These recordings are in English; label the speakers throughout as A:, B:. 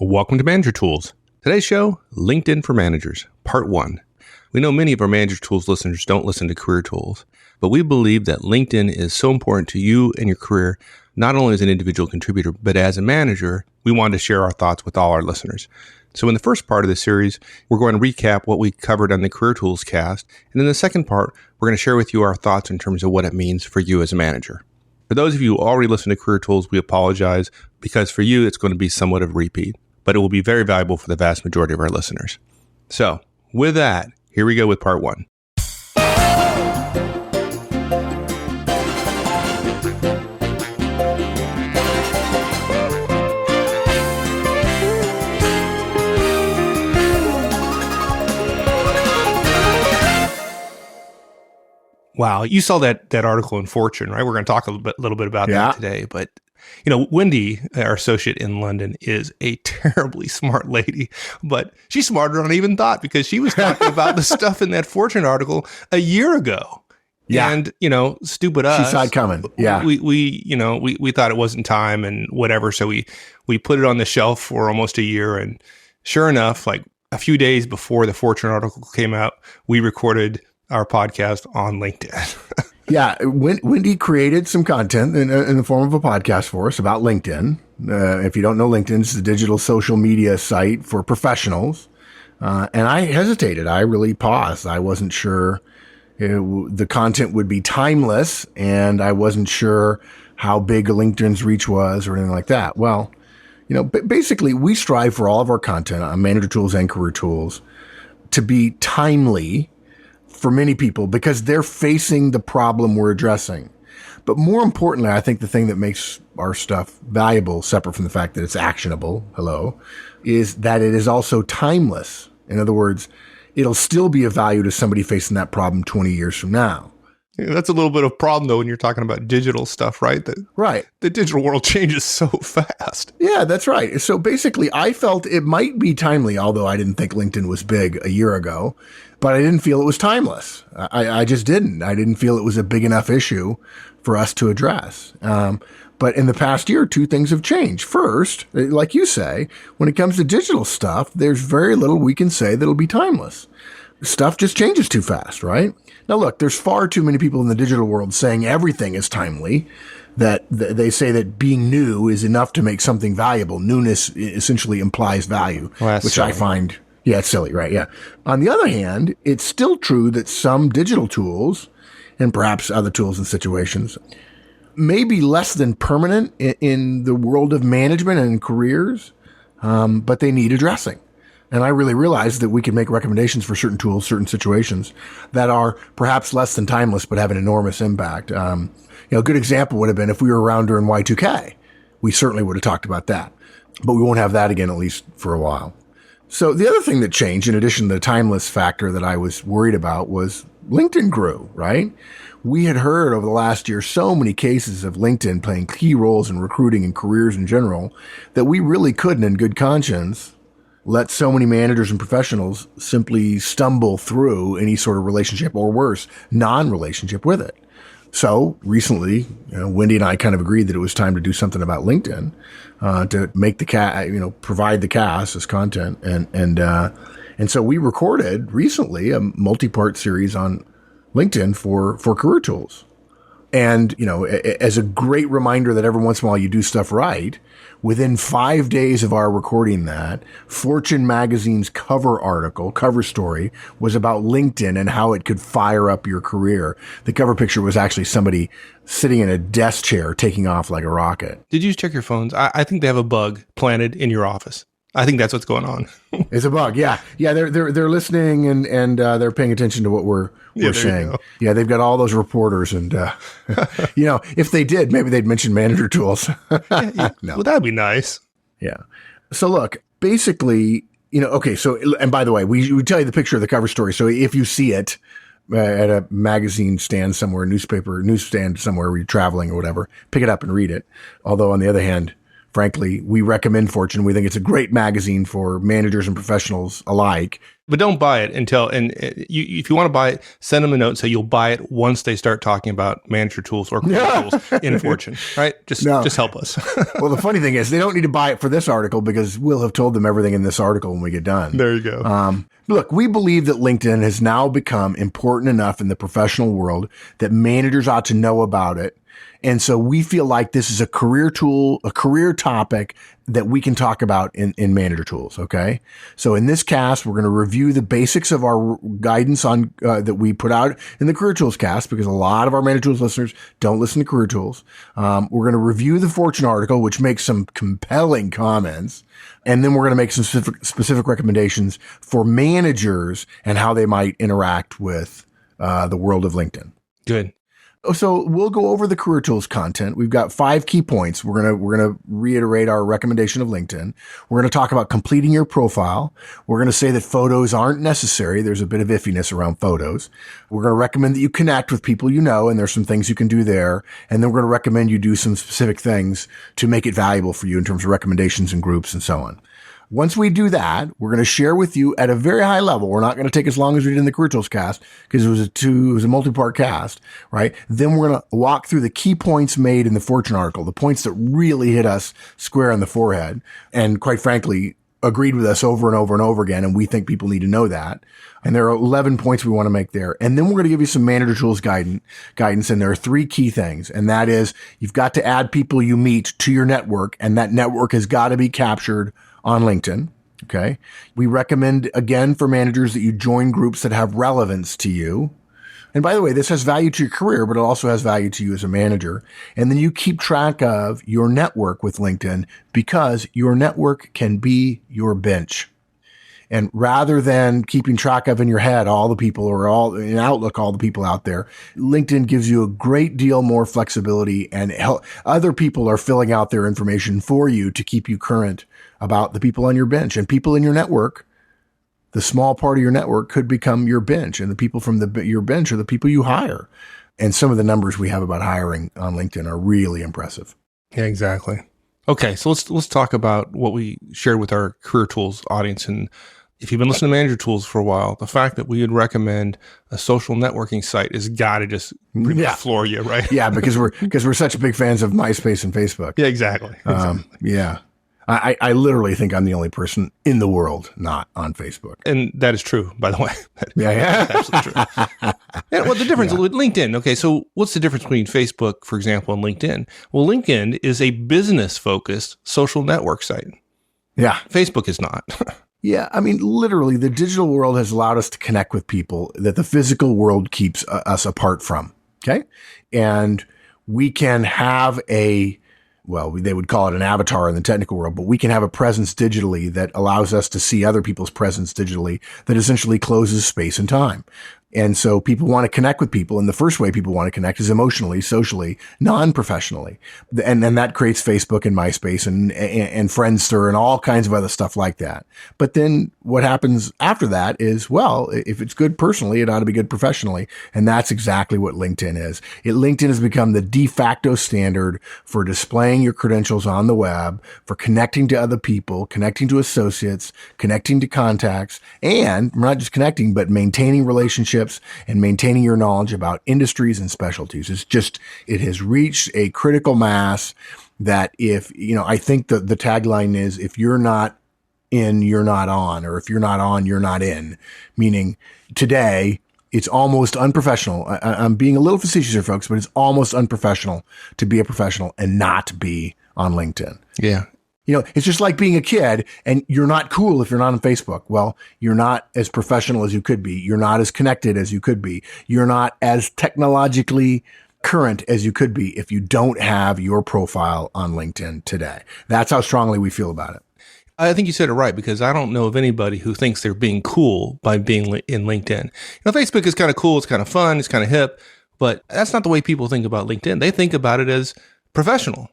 A: Welcome to Manager Tools. Today's show, LinkedIn for Managers, Part 1. We know many of our Manager Tools listeners don't listen to Career Tools, but we believe that LinkedIn is so important to you and your career, not only as an individual contributor, but as a manager. We wanted to share our thoughts with all our listeners. So in the first part of the series, we're going to recap what we covered on the Career Tools cast. And in the second part, we're going to share with you our thoughts in terms of what it means for you as a manager. For those of you who already listen to Career Tools, we apologize because for you, it's going to be somewhat of a repeat, but it will be very valuable for the vast majority of our listeners. So with that, here we go with part 1. Wow, you saw that article in Fortune, right? We're going to talk a little bit about that today. But, you know, Wendy, our associate in London, is a terribly smart lady. But she's smarter than I even thought because she was talking about the stuff in that Fortune article a year ago. Yeah. And, you know, stupid us.
B: She saw it coming. Yeah.
A: We thought it wasn't time and whatever. So we put it on the shelf for almost a year. And sure enough, like a few days before the Fortune article came out, we recorded our podcast on LinkedIn.
B: Yeah. Wendy created some content in the form of a podcast for us about LinkedIn. If you don't know, LinkedIn is the digital social media site for professionals. And I hesitated. I really paused. I wasn't sure the content would be timeless, and I wasn't sure how big LinkedIn's reach was or anything like that. Well, you know, basically we strive for all of our content on Manager Tools and Career Tools to be timely for many people because they're facing the problem we're addressing. But more importantly, I think the thing that makes our stuff valuable, separate from the fact that it's actionable, is that it is also timeless. In other words, it'll still be of value to somebody facing that problem 20 years from now.
A: Yeah, that's a little bit of a problem, though, when you're talking about digital stuff, right?
B: Right.
A: The digital world changes so fast.
B: Yeah, that's right. So basically, I felt it might be timely, although I didn't think LinkedIn was big a year ago, but I didn't feel it was timeless. I just didn't. I didn't feel it was a big enough issue for us to address. But in the past year, two things have changed. First, like you say, when it comes to digital stuff, there's very little we can say that'll be timeless. Stuff just changes too fast, right? Now, look, there's far too many people in the digital world saying everything is timely, that they say that being new is enough to make something valuable. Newness essentially implies value, which silly. I find, it's silly, right? Yeah. On the other hand, it's still true that some digital tools, and perhaps other tools and situations, may be less than permanent in the world of management and careers, but they need addressing. And I really realized that we can make recommendations for certain tools, certain situations that are perhaps less than timeless, but have an enormous impact. A good example would have been if we were around during Y2K, we certainly would have talked about that, but we won't have that again, at least for a while. So the other thing that changed, in addition to the timeless factor that I was worried about, was LinkedIn grew, right? We had heard over the last year so many cases of LinkedIn playing key roles in recruiting and careers in general that we really couldn't, in good conscience, let so many managers and professionals simply stumble through any sort of relationship, or worse, non-relationship with it. So recently, Wendy and I kind of agreed that it was time to do something about LinkedIn, to make the provide the cast as content. And so we recorded recently a multi-part series on LinkedIn for Career Tools. And, as a great reminder that every once in a while you do stuff right, within 5 days of our recording that, Fortune magazine's cover story was about LinkedIn and how it could fire up your career. The cover picture was actually somebody sitting in a desk chair taking off like a rocket.
A: Did you check your phones? I think they have a bug planted in your office. I think that's what's going on.
B: It's a bug. Yeah. Yeah. They're listening and they're paying attention to what we're saying. Yeah. They've got all those reporters and, if they did, maybe they'd mention Manager Tools.
A: No. Well, that'd be nice.
B: Yeah. So look, basically, okay. So, and by the way, we tell you the picture of the cover story. So if you see it at a magazine stand somewhere, newsstand somewhere where you're traveling or whatever, pick it up and read it. Although on the other hand, frankly, we recommend Fortune. We think it's a great magazine for managers and professionals alike.
A: But don't buy it until, and if you want to buy it, send them a note and say you'll buy it once they start talking about manager tools or career tools in Fortune, right? Just help us.
B: Well, the funny thing is they don't need to buy it for this article because we'll have told them everything in this article when we get done.
A: There you go.
B: Look, we believe that LinkedIn has now become important enough in the professional world that managers ought to know about it. And so we feel like this is a career tool, a career topic that we can talk about in manager tools. Okay. So in this cast, we're going to review the basics of our guidance on, that we put out in the career tools cast, because a lot of our manager tools listeners don't listen to career tools. We're going to review the Fortune article, which makes some compelling comments. And then we're going to make some specific recommendations for managers and how they might interact with, the world of LinkedIn.
A: Good.
B: So we'll go over the career tools content. We've got 5 key points. We're going to reiterate our recommendation of LinkedIn. We're going to talk about completing your profile. We're going to say that photos aren't necessary. There's a bit of iffiness around photos. We're going to recommend that you connect with people you know, and there's some things you can do there. And then we're going to recommend you do some specific things to make it valuable for you in terms of recommendations and groups and so on. Once we do that, we're going to share with you at a very high level. We're not going to take as long as we did in the Career Tools cast because it was a multi-part cast, right? Then we're going to walk through the key points made in the Fortune article, the points that really hit us square on the forehead and, quite frankly, agreed with us over and over and over again. And we think people need to know that. And there are 11 points we want to make there. And then we're going to give you some manager tools guidance. And there are 3 key things. And that is, you've got to add people you meet to your network, and that network has got to be captured on LinkedIn. Okay. We recommend, again, for managers that you join groups that have relevance to you. And by the way, this has value to your career, but it also has value to you as a manager. And then you keep track of your network with LinkedIn, because your network can be your bench. And rather than keeping track of in your head all the people, or all in Outlook, all the people out there, LinkedIn gives you a great deal more flexibility, and other people are filling out their information for you to keep you current about the people on your bench. And people in your network, the small part of your network, could become your bench, and the people from your bench are the people you hire. And some of the numbers we have about hiring on LinkedIn are really impressive.
A: Yeah, exactly. Okay, so let's talk about what we shared with our Career Tools audience. And if you've been listening to Manager Tools for a while, the fact that we would recommend a social networking site has got to just pretty much floor you, right?
B: Yeah, because we're such big fans of MySpace and Facebook.
A: Yeah, exactly.
B: Yeah. I literally think I'm the only person in the world not on Facebook.
A: And that is true, by the way.
B: Yeah.
A: That's absolutely true. And what the difference with LinkedIn? Okay, so what's the difference between Facebook, for example, and LinkedIn? Well, LinkedIn is a business-focused social network site.
B: Yeah.
A: Facebook is not.
B: Yeah. I mean, literally, the digital world has allowed us to connect with people that the physical world keeps us apart from. Okay. And we can have they would call it an avatar in the technical world, but we can have a presence digitally that allows us to see other people's presence digitally, that essentially closes space and time. And so people want to connect with people. And the first way people want to connect is emotionally, socially, non-professionally. And that creates Facebook and MySpace and Friendster and all kinds of other stuff like that. But then what happens after that is, well, if it's good personally, it ought to be good professionally. And that's exactly what LinkedIn is. LinkedIn has become the de facto standard for displaying your credentials on the web, for connecting to other people, connecting to associates, connecting to contacts, and not just connecting, but maintaining relationships and maintaining your knowledge about industries and specialties. It has reached a critical mass that I think the tagline is, if you're not in, you're not on, or if you're not on, you're not in, meaning today it's almost unprofessional. I'm being a little facetious here, folks, but it's almost unprofessional to be a professional and not be on LinkedIn.
A: Yeah.
B: It's just like being a kid and you're not cool if you're not on Facebook. Well, you're not as professional as you could be. You're not as connected as you could be. You're not as technologically current as you could be if you don't have your profile on LinkedIn today. That's how strongly we feel about it.
A: I think you said it right, because I don't know of anybody who thinks they're being cool by being in LinkedIn. Facebook is kind of cool. It's kind of fun. It's kind of hip, but that's not the way people think about LinkedIn. They think about it as professional.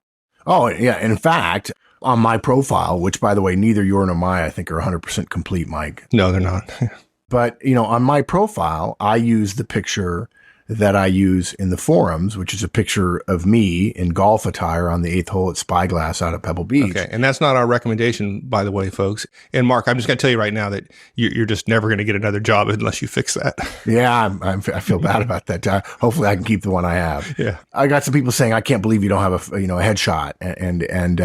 B: Oh, yeah. In fact, on my profile, which, by the way, neither your nor my, I think, are 100% complete, Mike.
A: No, they're not.
B: But, on my profile, I use the picture that I use in the forums, which is a picture of me in golf attire on the 8th hole at Spyglass out at Pebble Beach.
A: Okay. And that's not our recommendation, by the way, folks. And Mark, I'm just going to tell you right now that you're just never going to get another job unless you fix that.
B: Yeah, I feel bad about that. Hopefully I can keep the one I have.
A: Yeah.
B: I got some people saying, I can't believe you don't have a headshot. And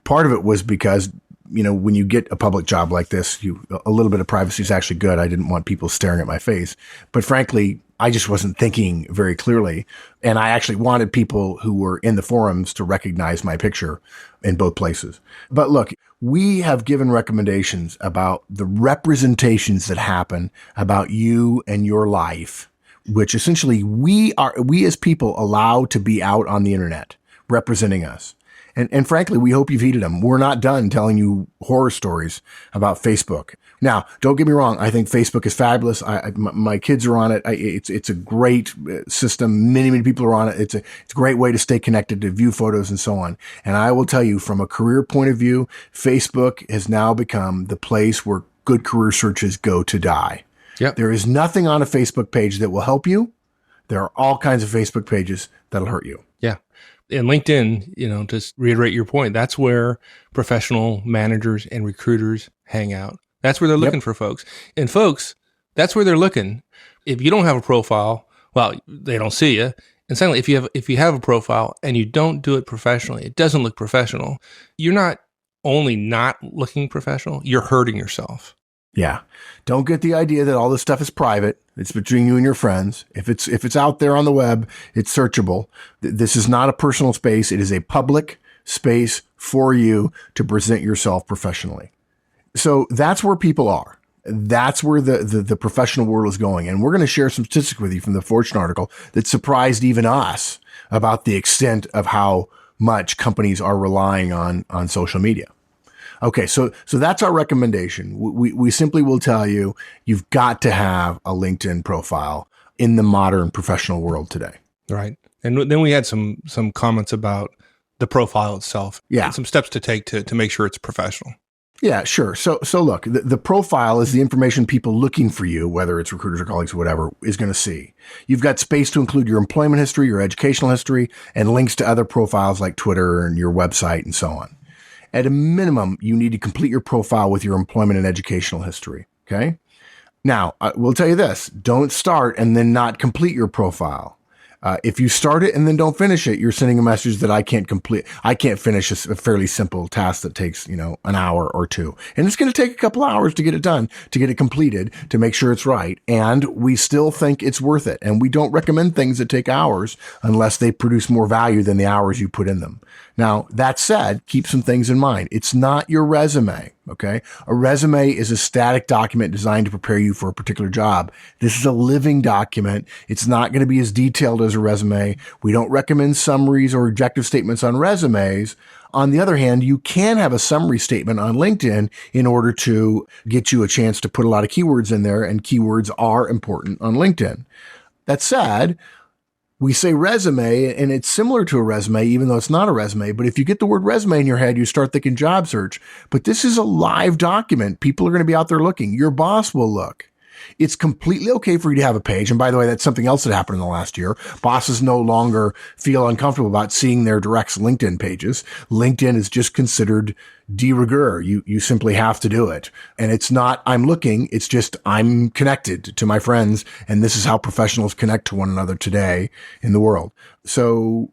B: part of it was because, when you get a public job like this, a little bit of privacy is actually good. I didn't want people staring at my face. But frankly, I just wasn't thinking very clearly. And I actually wanted people who were in the forums to recognize my picture in both places. But look, we have given recommendations about the representations that happen about you and your life, which essentially we as people allow to be out on the internet representing us. And frankly, we hope you've heeded them. We're not done telling you horror stories about Facebook. Now, don't get me wrong. I think Facebook is fabulous. My kids are on it. It's a great system. Many, many people are on it. It's a great way to stay connected, to view photos and so on. And I will tell you, from a career point of view, Facebook has now become the place where good career searches go to die.
A: Yep.
B: There is nothing on a Facebook page that will help you. There are all kinds of Facebook pages that'll hurt you.
A: Yeah. And LinkedIn, to reiterate your point, that's where professional managers and recruiters hang out. That's where they're looking for folks. And folks, that's where they're looking. If you don't have a profile, well, they don't see you. And secondly, if you have a profile and you don't do it professionally, it doesn't look professional. You're not only not looking professional, you're hurting yourself.
B: Yeah. Don't get the idea that all this stuff is private. It's between you and your friends. If it's out there on the web, it's searchable. This is not a personal space. It is a public space for you to present yourself professionally. So that's where people are. That's where the professional world is going. And we're going to share some statistics with you from the Fortune article that surprised even us about the extent of how much companies are relying on social media. Okay, so that's our recommendation. We simply will tell you, you've got to have a LinkedIn profile in the modern professional world today.
A: Right. And then we had some comments about the profile itself.
B: Yeah.
A: And some steps to take to make sure it's professional.
B: Yeah, sure. So look, the profile is the information people looking for you, whether it's recruiters or colleagues or whatever, is going to see. You've got space to include your employment history, your educational history, and links to other profiles like Twitter and your website and so on. At a minimum, you need to complete your profile with your employment and educational history. Okay. Now, we'll tell you this, don't start and then not complete your profile. If you start it and then don't finish it, you're sending a message that I can't finish a fairly simple task that takes, an hour or two. And it's going to take a couple hours to get it done, to get it completed, to make sure it's right. And we still think it's worth it. And we don't recommend things that take hours unless they produce more value than the hours you put in them. Now, that said, keep some things in mind. It's not your resume. Okay. A resume is a static document designed to prepare you for a particular job. This is a living document. It's not going to be as detailed as a resume. We don't recommend summaries or objective statements on resumes. On the other hand, you can have a summary statement on LinkedIn in order to get you a chance to put a lot of keywords in there, and keywords are important on LinkedIn. That said, we say resume, and it's similar to a resume, even though it's not a resume. But if you get the word resume in your head, you start thinking job search. But this is a live document. People are going to be out there looking. Your boss will look. It's completely okay for you to have a page. And by the way, that's something else that happened in the last year. Bosses no longer feel uncomfortable about seeing their directs LinkedIn pages. LinkedIn is just considered de rigueur. You simply have to do it. And it's not, I'm looking. It's just, I'm connected to my friends. And this is how professionals connect to one another today in the world. So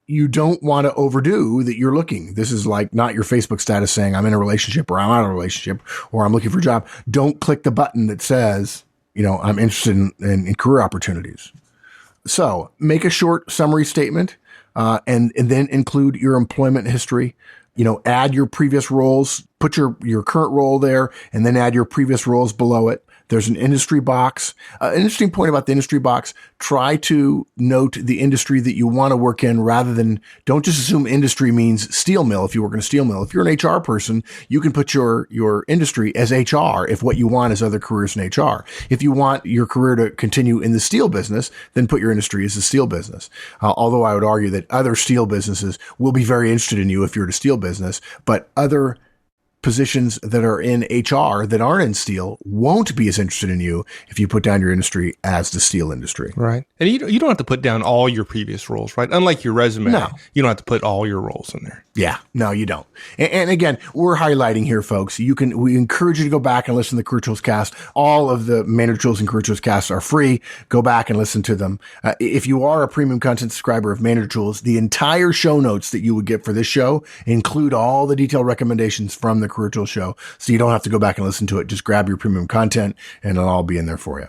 B: you don't want to overdo that you're looking. This is like not your Facebook status saying I'm in a relationship or I'm out of a relationship or I'm looking for a job. Don't click the button that says, I'm interested in career opportunities. So make a short summary statement, and then include your employment history. Add your previous roles, put your current role there, and then add your previous roles below it. There's an industry box. An interesting point about the industry box, try to note the industry that you want to work in rather than, don't just assume industry means steel mill if you work in a steel mill. If you're an HR person, you can put your industry as HR if what you want is other careers in HR. If you want your career to continue in the steel business, then put your industry as the steel business. Although I would argue that other steel businesses will be very interested in you if you're in a steel business, but other positions that are in HR that aren't in steel won't be as interested in you if you put down your industry as the steel industry.
A: Right. And you don't have to put down all your previous roles, right? Unlike your resume,
B: No.
A: you don't have to put all your roles in there.
B: Yeah, no, you don't. And again, we're highlighting here, folks. We encourage you to go back and listen to the Career Tools Cast. All of the Manager Tools and Career Tools Casts are free. Go back and listen to them. If you are a premium content subscriber of Manager Tools, the entire show notes that you would get for this show include all the detailed recommendations from the Career Tools show. So you don't have to go back and listen to it. Just grab your premium content and it'll all be in there for you.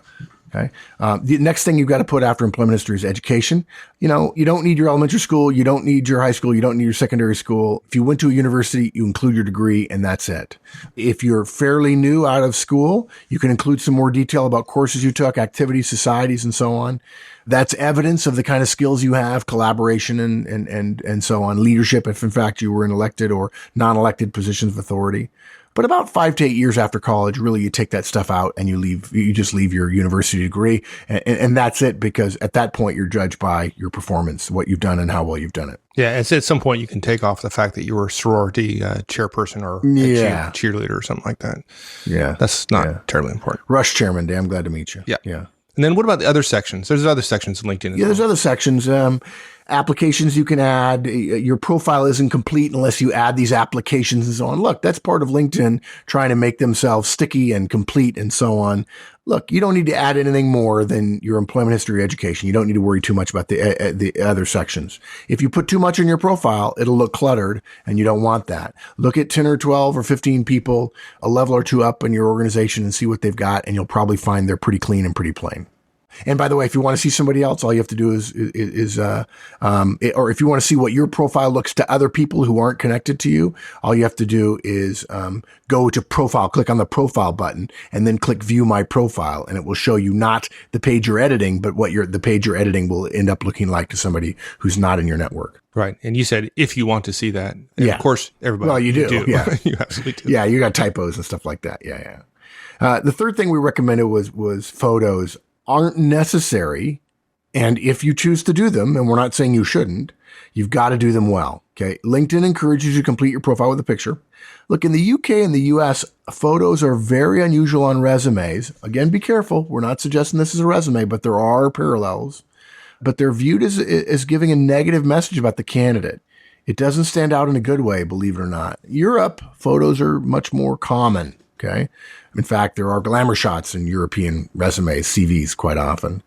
B: Okay. The next thing you've got to put after employment history is education. You don't need your elementary school. You don't need your high school. You don't need your secondary school. If you went to a university, you include your degree and that's it. If you're fairly new out of school, you can include some more detail about courses you took, activities, societies, and so on. That's evidence of the kind of skills you have, collaboration and so on, leadership, if in fact you were in elected or non-elected positions of authority. But about 5 to 8 years after college, really, you take that stuff out and you just leave your university degree. And that's it, because at that point, you're judged by your performance, what you've done and how well you've done it.
A: Yeah. It's at some point you can take off the fact that you were a sorority chairperson or a cheerleader or something like that.
B: Yeah.
A: That's not terribly important.
B: Rush chairman, I'm glad to meet you.
A: Yeah.
B: Yeah.
A: And then what about the other sections? There's other sections in LinkedIn as well.
B: There's other sections. Applications you can add. Your profile isn't complete unless you add these applications and so on. Look, that's part of LinkedIn trying to make themselves sticky and complete and so on. Look, you don't need to add anything more than your employment history, education. You don't need to worry too much about the other sections. If you put too much in your profile, it'll look cluttered and you don't want that. Look at 10 or 12 or 15 people, a level or two up in your organization and see what they've got. And you'll probably find they're pretty clean and pretty plain. And by the way, if you want to see somebody else, all you have to do or if you want to see what your profile looks to other people who aren't connected to you, all you have to do is go to profile, click on the profile button, and then click view my profile, and it will show you not the page you're editing, but what the page you're editing will end up looking like to somebody who's not in your network.
A: Right. And you said if you want to see that. And of course, everybody.
B: Well, you do. Yeah.
A: You absolutely do.
B: Yeah, you got typos and stuff like that. Yeah. The third thing we recommended was photos aren't necessary. And if you choose to do them, and we're not saying you shouldn't, you've got to do them well. Okay. LinkedIn encourages you to complete your profile with a picture. Look, in the UK and the US, photos are very unusual on resumes. Again, be careful. We're not suggesting this is a resume, but there are parallels. But they're viewed as giving a negative message about the candidate. It doesn't stand out in a good way, believe it or not. Europe, photos are much more common. Okay. In fact, there are glamour shots in European resumes, CVs quite often.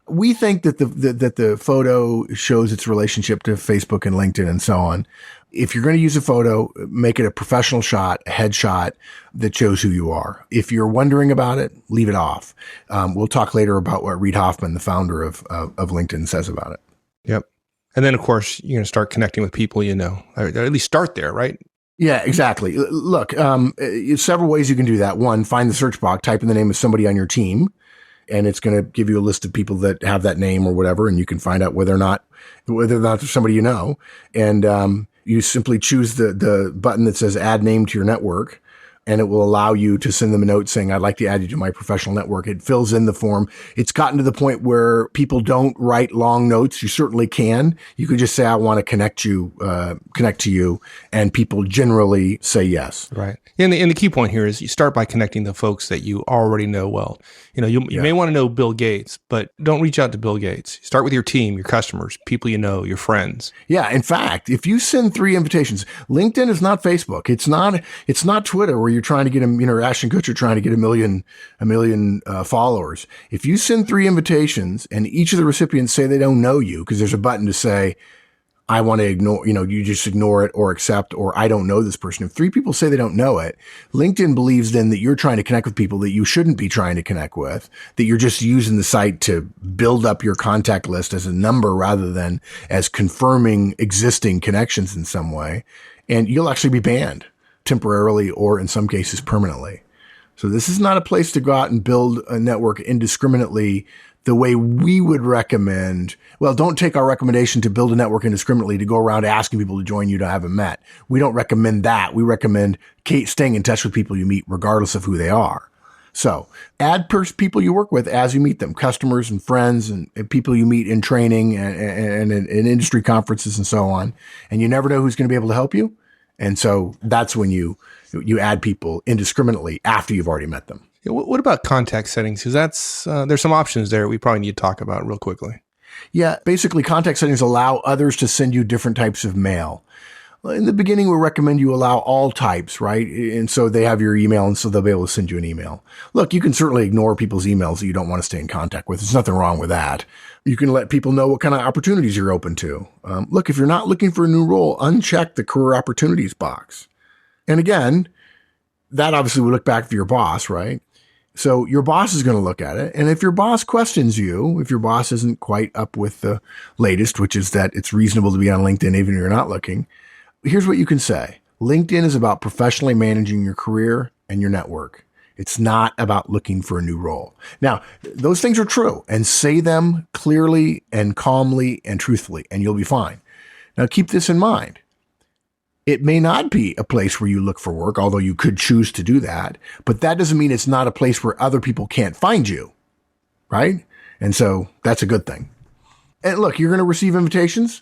B: We think that the photo shows its relationship to Facebook and LinkedIn and so on. If you're going to use a photo, make it a professional shot, a headshot that shows who you are. If you're wondering about it, leave it off. We'll talk later about what Reid Hoffman, the founder of LinkedIn, says about it.
A: Yep. And then, of course, you're going to start connecting with people you know, or at least start there, right?
B: Yeah, exactly. Look, several ways you can do that. One, find the search box, type in the name of somebody on your team, and it's going to give you a list of people that have that name or whatever, and you can find out whether or not they're somebody you know. And you simply choose the button that says add name to your network, and it will allow you to send them a note saying, I'd like to add you to my professional network. It fills in the form. It's gotten to the point where people don't write long notes. You certainly can. You could just say, I want to connect to you. And people generally say yes.
A: Right. And the key point here is you start by connecting the folks that you already know well. You may want to know Bill Gates, but don't reach out to Bill Gates. Start with your team, your customers, people you know, your friends.
B: Yeah. In fact, if you send 3 invitations, LinkedIn is not Facebook. It's not Twitter where you're trying to get Ashton Kutcher trying to get a million followers. If you send 3 invitations and each of the recipients say they don't know you, because there's a button to say, I want to ignore, you just ignore it or accept, or I don't know this person. If 3 people say they don't know it, LinkedIn believes then that you're trying to connect with people that you shouldn't be trying to connect with, that you're just using the site to build up your contact list as a number rather than as confirming existing connections in some way. And you'll actually be banned temporarily or in some cases permanently. So this is not a place to go out and build a network indiscriminately the way we would recommend. Well, don't take our recommendation to build a network indiscriminately to go around asking people to join you to haven't met. We don't recommend that. We recommend staying in touch with people you meet regardless of who they are. So add people you work with as you meet them, customers and friends and people you meet in training and in industry conferences and so on. And you never know who's going to be able to help you. And so that's when you add people indiscriminately after you've already met them.
A: Yeah, what about contact settings? Because that's there's some options there we probably need to talk about real quickly.
B: Yeah, basically contact settings allow others to send you different types of mail. In the beginning, we recommend you allow all types, right? And so they have your email, and so they'll be able to send you an email. Look, you can certainly ignore people's emails that you don't want to stay in contact with. There's nothing wrong with that. You can let people know what kind of opportunities you're open to. Look, if you're not looking for a new role, uncheck the career opportunities box. And again, that obviously would look back for your boss, right? So your boss is going to look at it. And if your boss questions you, if your boss isn't quite up with the latest, which is that it's reasonable to be on LinkedIn even if you're not looking, here's what you can say. LinkedIn is about professionally managing your career and your network. It's not about looking for a new role. Now, those things are true, and say them clearly and calmly and truthfully, and you'll be fine. Now, keep this in mind. It may not be a place where you look for work, although you could choose to do that, but that doesn't mean it's not a place where other people can't find you, right? And so that's a good thing. And look, you're going to receive invitations.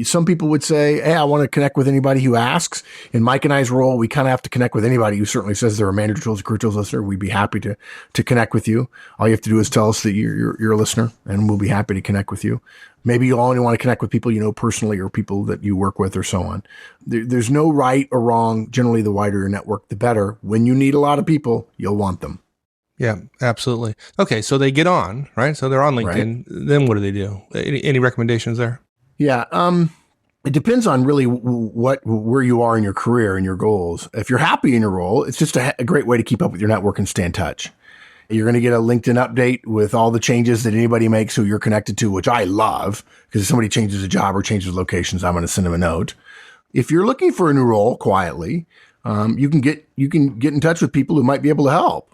B: Some people would say, hey, I want to connect with anybody who asks. In Mike and I's role, we kind of have to connect with anybody who certainly says they're a Manager Tools, Career Tools listener. We'd be happy to connect with you. All you have to do is tell us that you're a listener, and we'll be happy to connect with you. Maybe you'll only want to connect with people you know personally or people that you work with or so on. There's no right or wrong. Generally, the wider your network, the better. When you need a lot of people, you'll want them.
A: Yeah, absolutely. Okay, so they get on, right? So they're on LinkedIn. Right. Then what do they do? Any recommendations there?
B: Yeah, it depends on really where you are in your career and your goals. If you're happy in your role, it's just a great way to keep up with your network and stay in touch. You're going to get a LinkedIn update with all the changes that anybody makes who you're connected to, which I love, because if somebody changes a job or changes locations, I'm going to send them a note. If you're looking for a new role quietly, you can get in touch with people who might be able to help.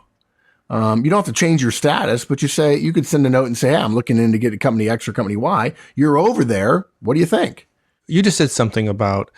B: You don't have to change your status, but you could send a note and say, hey, I'm looking in to get a company X or company Y. You're over there. What do you think?
A: You just said something about,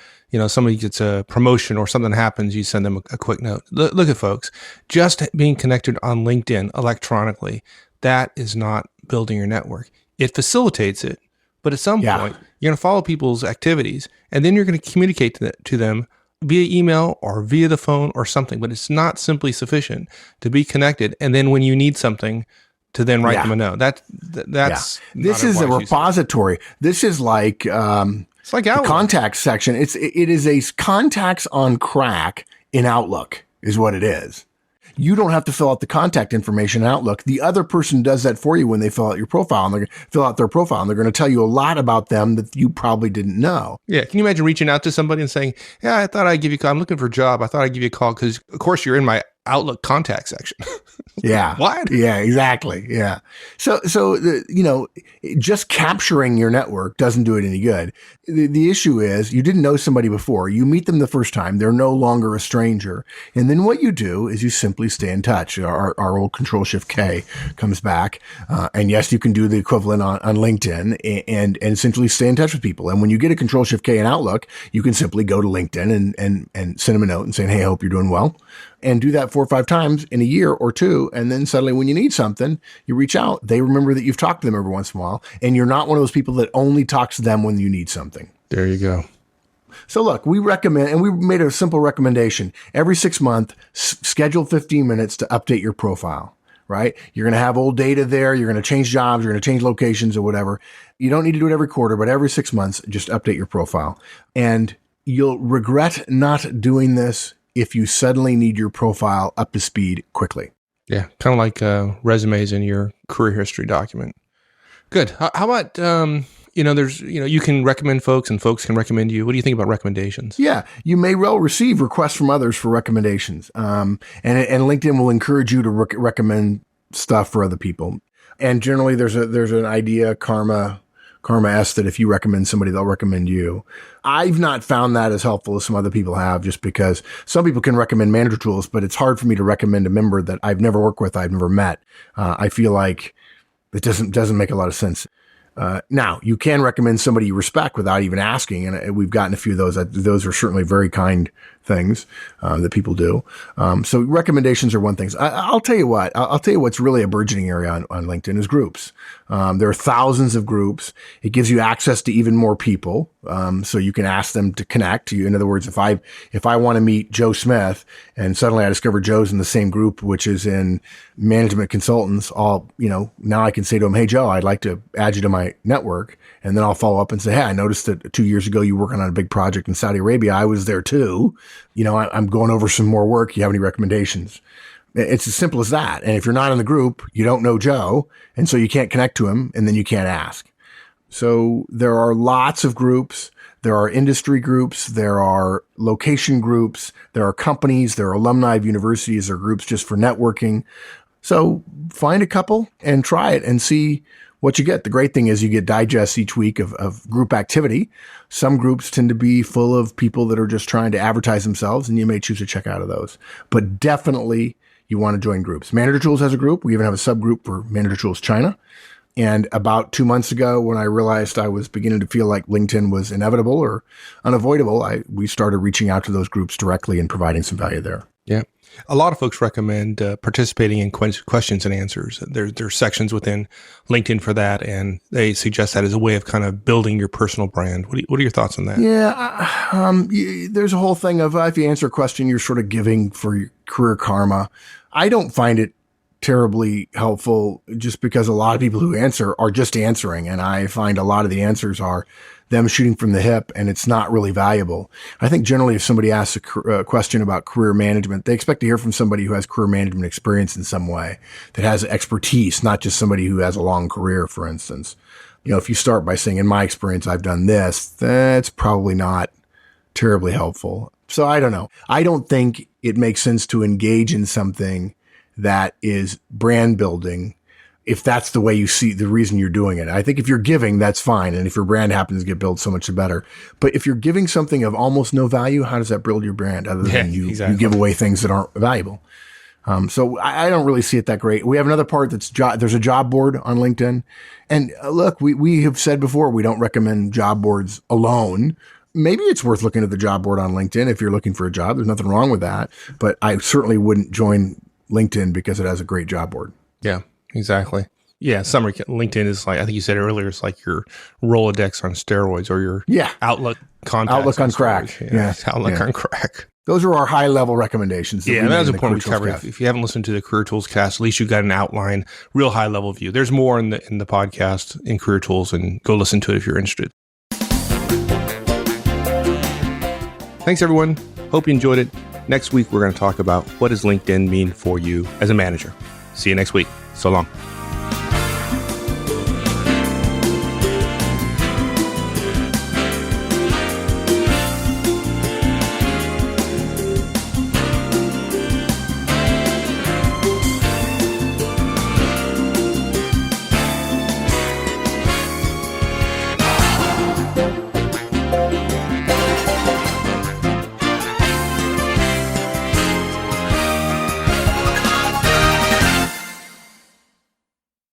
A: somebody gets a promotion or something happens, you send them a quick note. Look at folks, just being connected on LinkedIn electronically, that is not building your network. It facilitates it, but at some point, you're going to follow people's activities, and then you're going to communicate to them via email or via the phone or something, but it's not simply sufficient to be connected. And then when you need something, to then write them a note. That's
B: this is a repository. This is like
A: it's like
B: Outlook. The contacts section. It is a contacts on crack in Outlook is what it is. You don't have to fill out the contact information in Outlook. The other person does that for you when they fill out your profile, and they're going to fill out their profile, and they're going to tell you a lot about them that you probably didn't know.
A: Yeah. Can you imagine reaching out to somebody and saying, yeah, I thought I'd give you a call. I'm looking for a job. I thought I'd give you a call because, of course, you're in my Outlook contact section.
B: Yeah.
A: What?
B: Yeah, exactly. Yeah. So just capturing your network doesn't do it any good. The issue is you didn't know somebody before. You meet them the first time. They're no longer a stranger. And then what you do is you simply stay in touch. Our old Control-Shift-K comes back. And yes, you can do the equivalent on LinkedIn and essentially stay in touch with people. And when you get a Control-Shift-K in Outlook, you can simply go to LinkedIn and send them a note and say, hey, I hope you're doing well. And do that 4 or 5 times in a year or two. And then suddenly when you need something, you reach out. They remember that you've talked to them every once in a while. And you're not one of those people that only talks to them when you need something.
A: There you go.
B: So look, we recommend, and we made a simple recommendation. Every 6 months, schedule 15 minutes to update your profile, right? You're going to have old data there. You're going to change jobs. You're going to change locations or whatever. You don't need to do it every quarter, but every 6 months, just update your profile. And you'll regret not doing this if you suddenly need your profile up to speed quickly.
A: Yeah, kind of like resumes in your career history document. Good. How about, you can recommend folks and folks can recommend you. What do you think about recommendations?
B: Yeah, you may well receive requests from others for recommendations. And LinkedIn will encourage you to recommend stuff for other people. And generally there's an idea, karma-esque, that if you recommend somebody, they'll recommend you. I've not found that as helpful as some other people have, just because some people can recommend Manager Tools, but it's hard for me to recommend a member that I've never worked with, I've never met. I feel like it doesn't make a lot of sense. Now, you can recommend somebody you respect without even asking, and we've gotten a few of those. Those are certainly very kind things that people do. So recommendations are one thing. I'll tell you what. I'll tell you what's really a burgeoning area on LinkedIn is groups. There are thousands of groups. It gives you access to even more people, so you can ask them to connect. In other words, if I want to meet Joe Smith, and suddenly I discover Joe's in the same group, which is in management consultants, now I can say to him, "Hey Joe, I'd like to add you to my network," and then I'll follow up and say, "Hey, I noticed that 2 years ago you were working on a big project in Saudi Arabia. I was there too. I'm going over some more work. You have any recommendations?" It's as simple as that. And if you're not in the group, you don't know Joe, and so you can't connect to him, and then you can't ask. So there are lots of groups. There are industry groups. There are location groups. There are companies. There are alumni of universities. There are groups just for networking. So find a couple and try it and see what you get. The great thing is you get digests each week of group activity. Some groups tend to be full of people that are just trying to advertise themselves, and you may choose to check out of those. But definitely you want to join groups. Manager Tools has a group. We even have a subgroup for Manager Tools China. And about 2 months ago, when I realized I was beginning to feel like LinkedIn was inevitable or unavoidable, we started reaching out to those groups directly and providing some value there.
A: Yeah. A lot of folks recommend participating in questions and answers. There's sections within LinkedIn for that, and they suggest that as a way of kind of building your personal brand. What are your thoughts on that?
B: Yeah, there's a whole thing of if you answer a question, you're sort of giving for your career karma. I don't find it terribly helpful just because a lot of people who answer are just answering, and I find a lot of the answers are them shooting from the hip, and it's not really valuable. I think generally if somebody asks a question about career management, they expect to hear from somebody who has career management experience in some way, that has expertise, not just somebody who has a long career, for instance. If you start by saying, in my experience, I've done this, that's probably not terribly helpful. So I don't know. I don't think it makes sense to engage in something that is brand building if that's the way you see the reason you're doing it. I think if you're giving, that's fine. And if your brand happens to get built, so much the better. But if you're giving something of almost no value, how does that build your brand other than you give away things that aren't valuable? So I don't really see it that great. We have another part there's a job board on LinkedIn. And look, we have said before, we don't recommend job boards alone. Maybe it's worth looking at the job board on LinkedIn if you're looking for a job. There's nothing wrong with that. But I certainly wouldn't join LinkedIn because it has a great job board.
A: Yeah, exactly. Yeah, summary, LinkedIn is like, I think you said earlier, it's like your Rolodex on steroids or your Outlook contacts.
B: Outlook on crack.
A: Outlook on crack.
B: Those are our high-level recommendations.
A: Yeah, that was the point we covered. If you haven't listened to the Career Tools cast, at least you got an outline, real high-level view. There's more in the podcast in Career Tools, and go listen to it if you're interested. Thanks, everyone. Hope you enjoyed it. Next week, we're going to talk about what does LinkedIn mean for you as a manager. See you next week. So long.